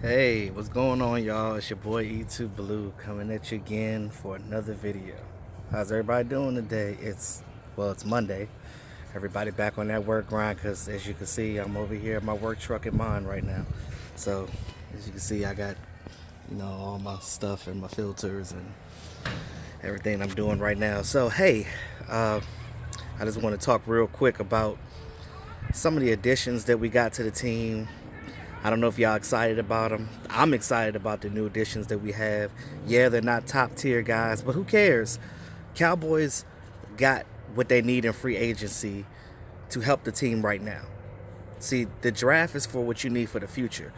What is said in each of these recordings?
Hey, what's going on, y'all? It's your boy E2 Blue coming at you again for another video. How's everybody doing today? It's Monday. Everybody back on that work grind because, as you can see, I'm over here at my work truck in mine right now. So, as you can see, I got, all my stuff and my filters and everything I'm doing right now. So, hey, I just want to talk real quick about some of the additions that we got to the team. I don't know if y'all excited about them. I'm excited about the new additions that we have. Yeah, they're not top tier guys, but who cares? Cowboys got what they need in free agency to help the team right now. See, the draft is for what you need for the future.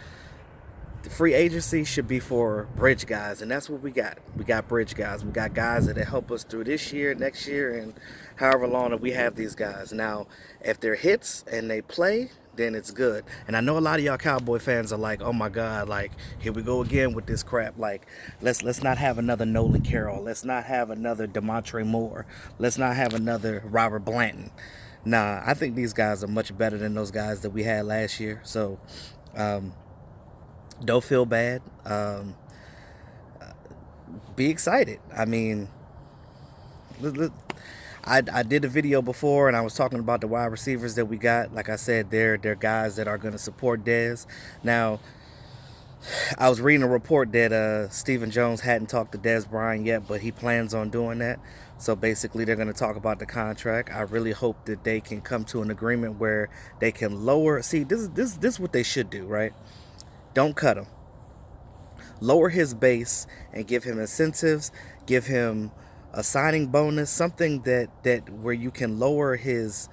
The free agency should be for bridge guys, and that's what we got. We got bridge guys. We got guys that help us through this year, next year, and however long that we have these guys. Now, if they're hits and they play, then it's good. And I know a lot of y'all Cowboy fans are like, "Oh my God, like here we go again with this crap." Like, let's not have another Nolan Carroll. Let's not have another Demontre Moore. Let's not have another Robert Blanton. Nah, I think these guys are much better than those guys that we had last year. So, don't feel bad. Be excited. I mean, I did a video before and I was talking about the wide receivers that we got. Like I said, they're guys that are going to support Dez. Now, I was reading a report that Stephen Jones hadn't talked to Dez Bryant yet, but he plans on doing that. So basically, they're going to talk about the contract. I really hope that they can come to an agreement where they can lower. See, this is what they should do, right? Don't cut him. Lower his base and give him incentives. Give him a signing bonus, something that where you can lower his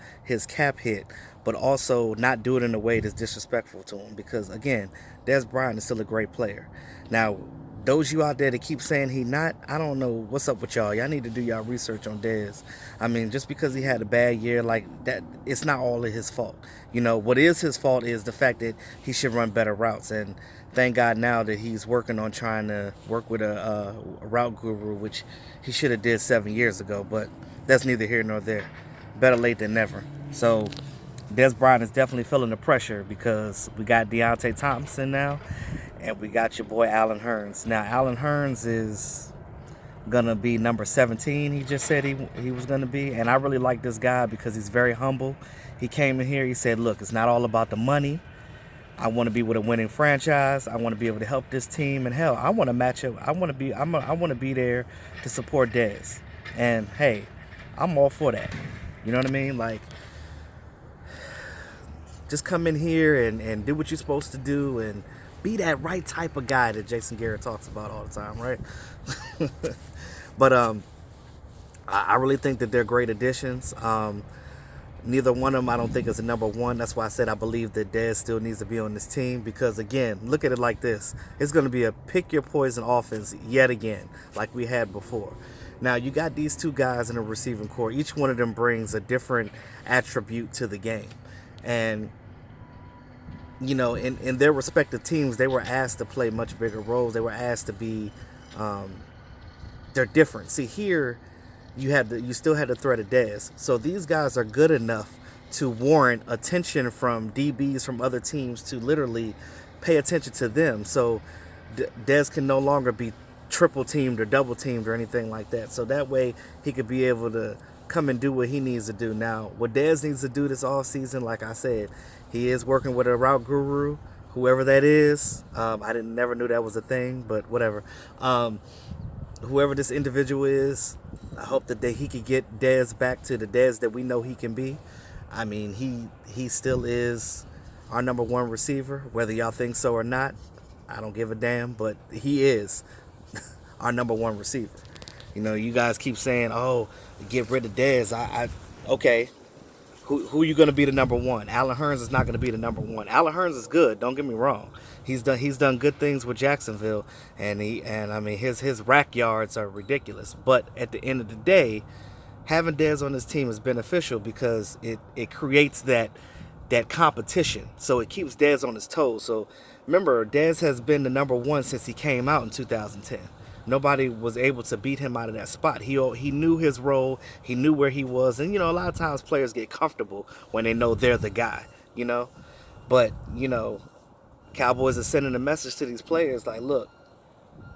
cap hit, but also not do it in a way that's disrespectful to him. Because again, Dez Bryant is still a great player. Now, those you out there that keep saying he not, I don't know what's up with y'all. Y'all need to do y'all research on Dez. I mean, just because he had a bad year like that, it's not all of his fault. What is his fault is the fact that he should run better routes. And thank God now that he's working on trying to work with a route guru, which he should have did 7 years ago. But that's neither here nor there. Better late than never. So Dez Bryant is definitely feeling the pressure because we got Deontay Thompson now, and we got your boy Allen Hurns. Now, Allen Hurns is gonna be number 17. He just said he was gonna be, and I really like this guy because he's very humble. He came in here. He said, "Look, it's not all about the money. I want to be with a winning franchise. I want to be able to help this team, and hell, I want to match up. I want to be there to support Dez. And hey, I'm all for that. You know what I mean? Like, just come in here and do what you're supposed to do and be that right type of guy that Jason Garrett talks about all the time, right? But I really think that they're great additions. Neither one of them I don't think is a number one. That's why I said I believe that Dez still needs to be on this team because, again, look at it like this. It's going to be a pick your poison offense yet again like we had before. Now, you got these two guys in the receiving core. Each one of them brings a different attribute to the game. And, in their respective teams, they were asked to play much bigger roles. They were asked to be they're different. See, here you still had the threat of Dez. So these guys are good enough to warrant attention from DBs from other teams to literally pay attention to them. So Dez can no longer be triple teamed or double teamed or anything like that. So that way he could be able to come and do what he needs to do. Now, what Dez needs to do this off season, like I said, he is working with a route guru, whoever that is. I never knew that was a thing, but whatever. Whoever this individual is, I hope that he could get Dez back to the Dez that we know he can be. I mean, he still is our number one receiver, whether y'all think so or not. I don't give a damn, but he is our number one receiver. You guys keep saying, "Oh, get rid of Dez." Okay. Who are you going to be the number one? Allen Hurns is not going to be the number one. Allen Hurns is good. Don't get me wrong. He's done good things with Jacksonville, and I mean his rack yards are ridiculous. But at the end of the day, having Dez on this team is beneficial because it creates that competition. So it keeps Dez on his toes. So remember, Dez has been the number one since he came out in 2010. Nobody was able to beat him out of that spot. He knew his role. He knew where he was. And, a lot of times players get comfortable when they know they're the guy, But, Cowboys are sending a message to these players like, look,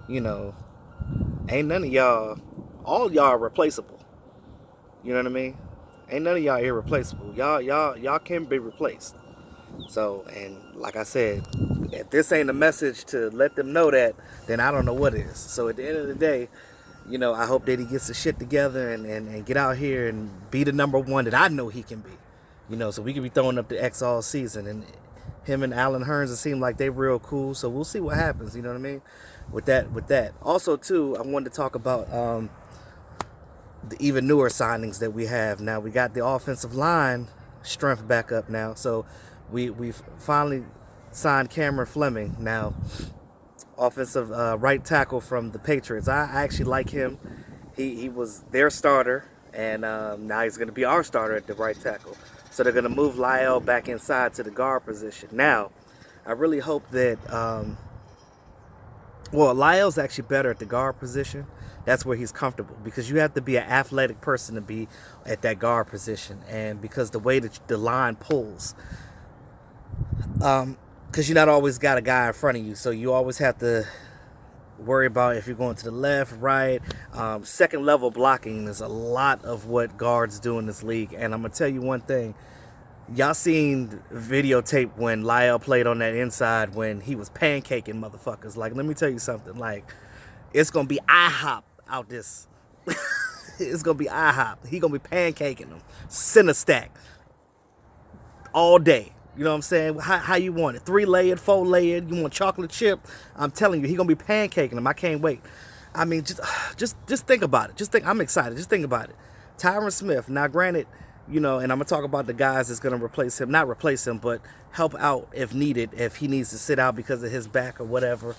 you know, ain't none of y'all, all y'all are replaceable. You know what I mean? Ain't none of y'all irreplaceable. Y'all can be replaced. So, and like I said, if this ain't a message to let them know that, then I don't know what is. So at the end of the day, I hope that he gets the shit together and get out here and be the number one that I know he can be. So we can be throwing up the X all season. And him and Allen Hurns, it seem like they real cool. So we'll see what happens, you know what I mean? With that. Also, too, I wanted to talk about the even newer signings that we have. Now, we got the offensive line strength back up now. So we've finally signed Cameron Fleming now. Offensive right tackle from the Patriots. I actually like him. He was their starter, and now he's going to be our starter at the right tackle. So they're going to move Lyle back inside to the guard position. Now, I really hope that, Lyle's actually better at the guard position. That's where he's comfortable, because you have to be an athletic person to be at that guard position, and because the way that the line pulls, because you not always got a guy in front of you, so you always have to worry about if you're going to the left, right. Second level blocking is a lot of what guards do in this league, and I'm gonna tell you one thing. Y'all seen videotape when Lyle played on that inside when he was pancaking motherfuckers. Like, let me tell you something. Like, it's gonna be IHOP out this. It's gonna be IHOP. He gonna be pancaking them, center stack, all day. You know what I'm saying? How you want it? 3-layered, 4-layered. You want chocolate chip? I'm telling you, he gonna be pancaking them. I can't wait. I mean, just think about it. I'm excited. Just think about it. Tyron Smith. Now, granted, and I'm gonna talk about the guys that's gonna replace him. Not replace him, but help out if needed. If he needs to sit out because of his back or whatever,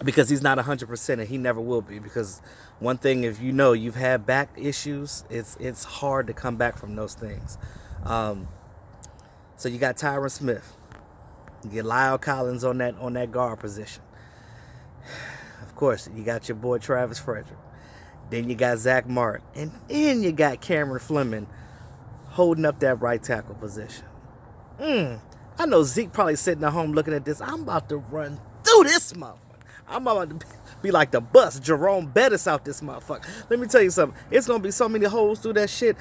because he's not 100% and he never will be. Because one thing, if you've had back issues, it's hard to come back from those things. So you got Tyron Smith. You get Lyle Collins on that guard position. Of course, you got your boy Travis Frederick. Then you got Zach Martin. And then you got Cameron Fleming holding up that right tackle position. I know Zeke probably sitting at home looking at this. I'm about to run through this motherfucker. I'm about to be like the bus, Jerome Bettis out this motherfucker. Let me tell you something. It's going to be so many holes through that shit.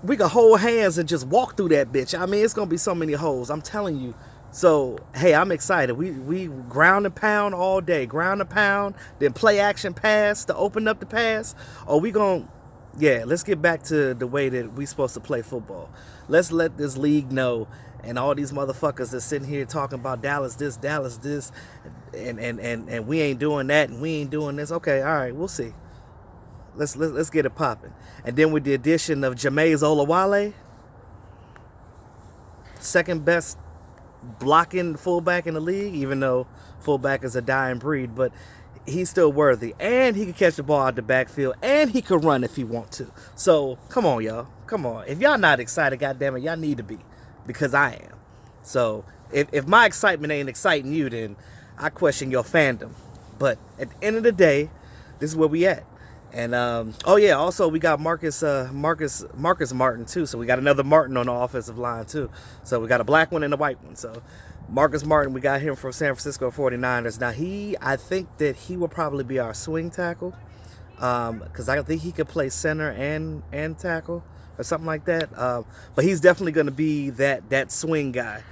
We can hold hands and just walk through that bitch. I mean, it's going to be so many holes. I'm telling you. So, hey, I'm excited. We ground and pound all day. Ground and pound, then play action pass to open up the pass. Or we going to, let's get back to the way that we supposed to play football. Let's let this league know, and all these motherfuckers that's sitting here talking about Dallas this, and we ain't doing that, and we ain't doing this. Okay, all right, we'll see. Let's get it popping. And then with the addition of Jameis Olawale, second best blocking fullback in the league, even though fullback is a dying breed, but he's still worthy. And he can catch the ball out the backfield, and he can run if he want to. So, come on, y'all. Come on. If y'all not excited, goddammit, y'all need to be, because I am. So, if my excitement ain't exciting you, then I question your fandom. But at the end of the day, this is where we at. And also we got Marcus Martin too. So we got another Martin on the offensive line too. So we got a black one and a white one. So Marcus Martin, we got him from San Francisco 49ers. Now I think that he will probably be our swing tackle, because I think he could play center and tackle or something like that. But he's definitely going to be that swing guy.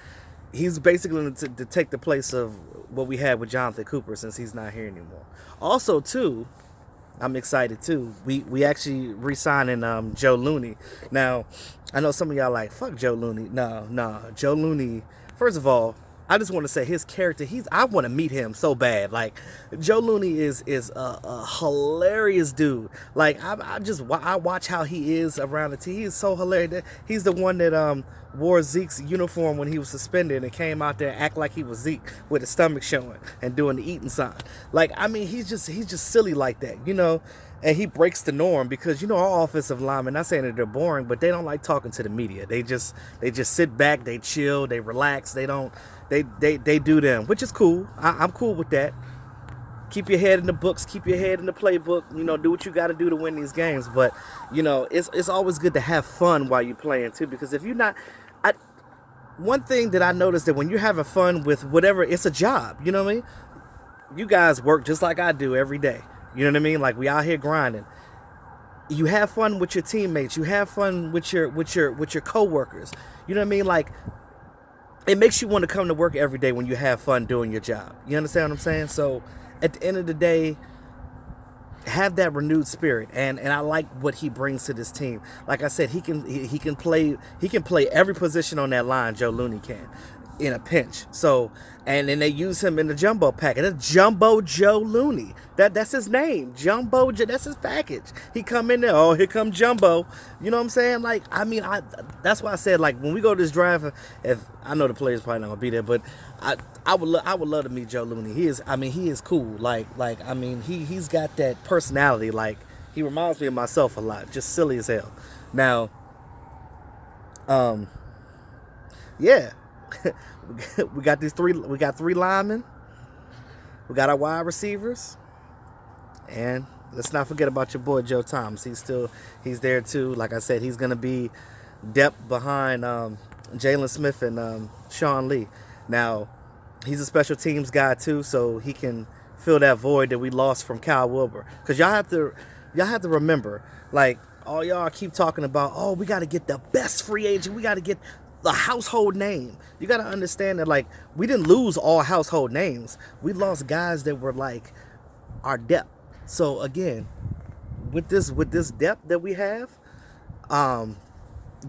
He's basically going to take the place of what we had with Jonathan Cooper, since he's not here anymore. Also too, I'm excited too. We actually re-signing Joe Looney. Now, I know some of y'all like, fuck Joe Looney. No. Joe Looney, first of all, I just want to say his character, I want to meet him so bad. Like, Joe Looney is a hilarious dude. Like, I watch how he is around the team. He is so hilarious. He's the one that wore Zeke's uniform when he was suspended and came out there and act like he was Zeke with his stomach showing and doing the eating sign. Like, I mean, he's just silly like that, and he breaks the norm, because our offensive linemen, not saying that they're boring, but they don't like talking to the media. They just sit back, they chill, they relax, they do them, which is cool. I'm cool with that. Keep your head in the books, keep your head in the playbook, do what you got to do to win these games. But it's always good to have fun while you're playing too, because if you're not, one thing that I noticed that when you're having fun with whatever, it's a job. You know what I mean? You guys work just like I do every day. You know what I mean? Like we out here grinding. You have fun with your teammates. You have fun with your coworkers. You know what I mean? Like it makes you want to come to work every day when you have fun doing your job. You understand what I'm saying? So at the end of the day, have that renewed spirit, and I like what he brings to this team. Like I said, he can play every position on that line. Joe Looney can in a pinch. So and then they use him in the jumbo package. That's Jumbo Joe Looney. That's his name. Jumbo. That's his package. He come in there. Oh, here come Jumbo. You know what I'm saying? Like that's why I said like when we go to this draft, if I know the players probably not gonna be there, but I would love to meet Joe Looney. He is cool. He's got that personality. Like he reminds me of myself a lot. Just silly as hell. Now, yeah. we got three linemen. We got our wide receivers. And let's not forget about your boy Joe Thomas. He's there too. Like I said, he's gonna be depth behind Jalen Smith and Sean Lee. Now, he's a special teams guy too, so he can fill that void that we lost from Kyle Wilber. Because y'all have to remember, like all y'all keep talking about, oh, we got to get the best free agent. We got to get the household name. You got to understand that like we didn't lose all household names. We lost guys that were like our depth. So again, with this depth that we have,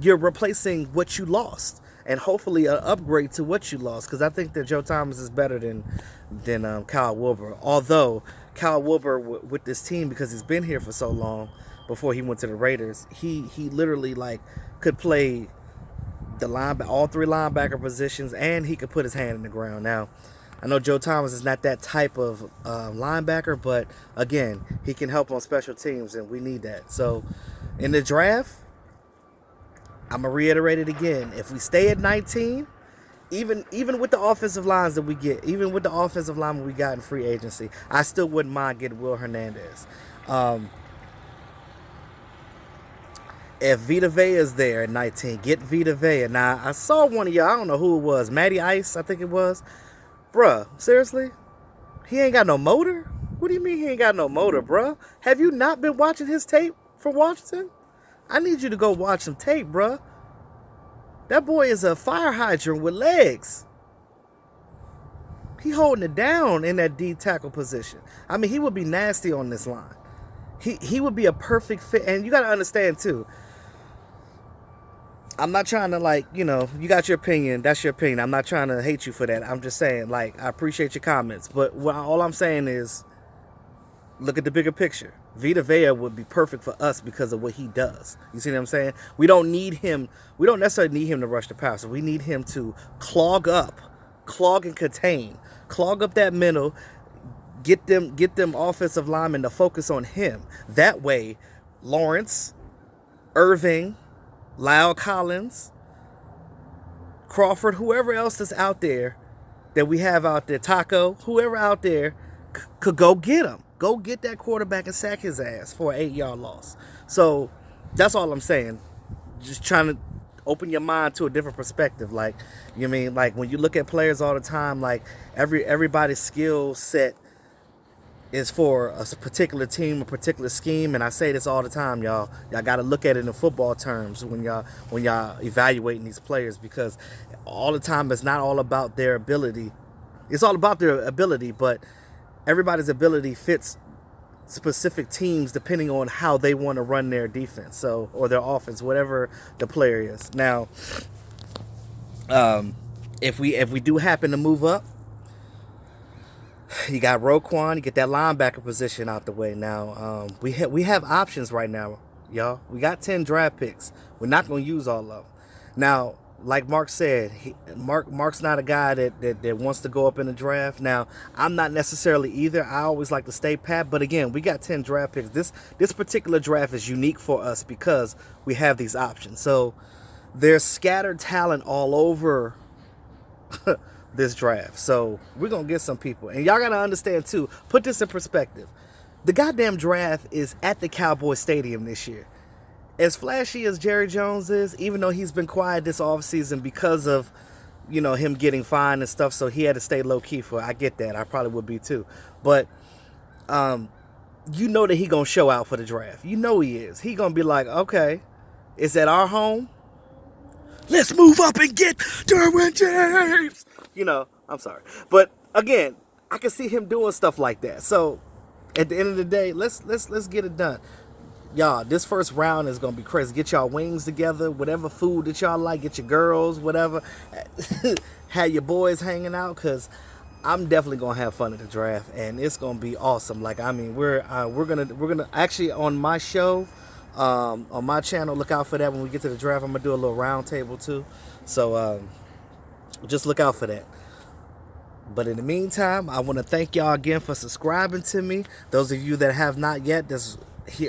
you're replacing what you lost, and hopefully an upgrade to what you lost. Because I think that Joe Thomas is better than Kyle Wilber. Although Kyle Wilber with this team, because he's been here for so long before he went to the Raiders, he literally like could play all three linebacker positions, and he could put his hand in the ground. Now, I know Joe Thomas is not that type of linebacker, but again, he can help on special teams, and we need that. So, in the draft, I'm gonna reiterate it again. If we stay at 19, even with the offensive lines that we get, even with the offensive lineman we got in free agency, I still wouldn't mind getting Will Hernandez. If Vita Vea is there at 19, get Vita Vea. Now, I saw one of y'all, I don't know who it was, Matty Ice, I think it was. Bruh, seriously? He ain't got no motor? What do you mean he ain't got no motor, bruh? Have you not been watching his tape for Washington? I need you to go watch some tape, bruh. That boy is a fire hydrant with legs. He holding it down in that D tackle position. I mean, he would be nasty on this line. He would be a perfect fit. And you got to understand, too, I'm not trying to, you got your opinion. That's your opinion. I'm not trying to hate you for that. I'm just saying, I appreciate your comments. But all I'm saying is, look at the bigger picture. Vita Vea would be perfect for us because of what he does. You see what I'm saying? We don't necessarily need him to rush the passer. We need him to clog and contain, clog up that middle, get them offensive linemen to focus on him. That way, Lawrence, Irving, Lyle Collins, Crawford, whoever else is out there that we have out there, Taco, whoever out there could go get him. Go get that quarterback and sack his ass for an 8-yard loss. So that's all I'm saying. Just trying to open your mind to a different perspective. Like, you mean, like when you look at players all the time, like everybody's skill set is for a particular team, a particular scheme, and I say this all the time, y'all. Y'all got to look at it in football terms when y'all evaluating these players, because all the time it's not all about their ability. It's all about their ability, but everybody's ability fits specific teams depending on how they want to run their defense, or their offense, whatever the player is. Now, if we do happen to move up, you got Roquan, you get that linebacker position out the way. Now, we have options right now, y'all. We got 10 draft picks. We're not going to use all of them. Now, like Mark said, Mark's not a guy that wants to go up in the draft. Now, I'm not necessarily either. I always like to stay pat. But again, we got 10 draft picks. This particular draft is unique for us because we have these options. So there's scattered talent all over this draft. So we're going to get some people. And y'all got to understand, too, put this in perspective. The goddamn draft is at the Cowboys Stadium this year. As flashy as Jerry Jones is, even though he's been quiet this offseason because of you know, him getting fined and stuff, so he had to stay low key for it. I get that. I probably would be too. But you know that he gonna show out for the draft. You know he is. He gonna be like, okay, it's at our home. Let's move up and get Derwin James. You know, I'm sorry, but again, I can see him doing stuff like that. So at the end of the day, let's get it done. Y'all, this first round is gonna be crazy. Get y'all wings together, whatever food that y'all like. Get your girls, whatever. Have your boys hanging out, cause I'm definitely gonna have fun at the draft, and it's gonna be awesome. Like, I mean, we're gonna actually, on my show, on my channel, look out for that. When we get to the draft, I'm gonna do a little round table too. So just look out for that. But in the meantime, I want to thank y'all again for subscribing to me. Those of you that have not yet, that's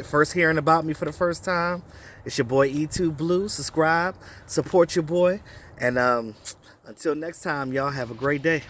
first hearing about me for the first time, it's your boy E2 Blue. Subscribe, support your boy, and until next time, y'all have a great day.